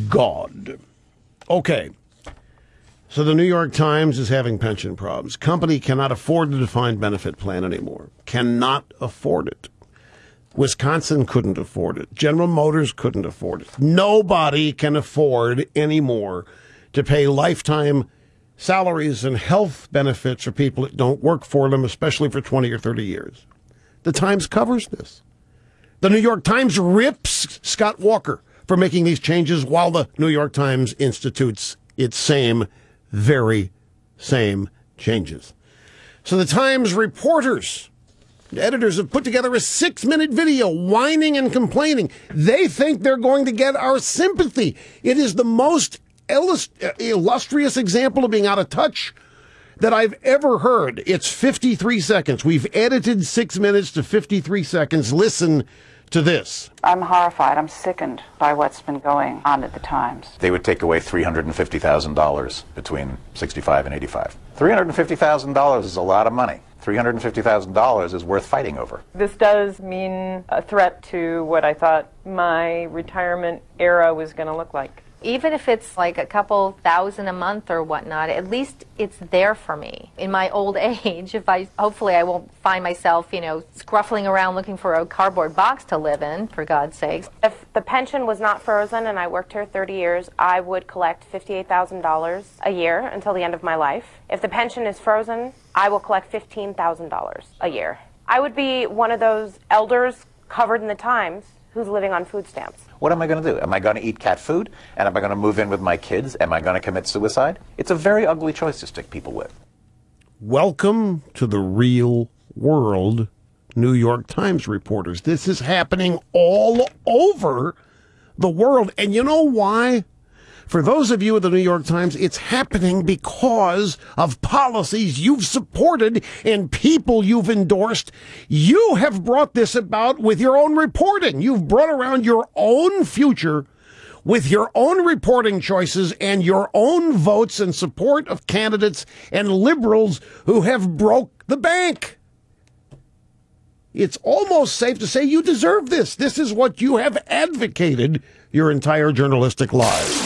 God. Okay. So the New York Times is having pension problems. Company cannot afford the defined benefit plan anymore. Cannot afford it. Wisconsin couldn't afford it. General Motors couldn't afford it. Nobody can afford anymore to pay lifetime salaries and health benefits for people that don't work for them, especially for 20 or 30 years. The Times covers this. The New York Times rips Scott Walker for making these changes while the New York Times institutes its very same changes. So the Times reporters, the editors have put together a 6-minute video whining and complaining. They think they're going to get our sympathy. It is the most illustrious example of being out of touch that I've ever heard. It's 53 seconds. We've edited 6 minutes to 53 seconds. Listen to this. I'm horrified. I'm sickened by what's been going on at the Times. They would take away $350,000 between 65 and 85. $350,000 is a lot of money. $350,000 is worth fighting over. This does mean a threat to what I thought my retirement era was going to look like. Even if it's like a couple thousand a month or whatnot, at least it's there for me. In my old age, hopefully I won't find myself, scruffling around looking for a cardboard box to live in, for God's sakes. If the pension was not frozen and I worked here 30 years, I would collect $58,000 a year until the end of my life. If the pension is frozen, I will collect $15,000 a year. I would be one of those elders covered in the Times who's living on food stamps. What am I going to do? Am I going to eat cat food? And am I going to move in with my kids? Am I going to commit suicide? It's a very ugly choice to stick people with. Welcome to the real world, New York Times reporters. This is happening all over the world. And you know why? For those of you at the New York Times, it's happening because of policies you've supported and people you've endorsed. You have brought this about with your own reporting. You've brought around your own future with your own reporting choices and your own votes in support of candidates and liberals who have broke the bank. It's almost safe to say you deserve this. This is what you have advocated your entire journalistic lives.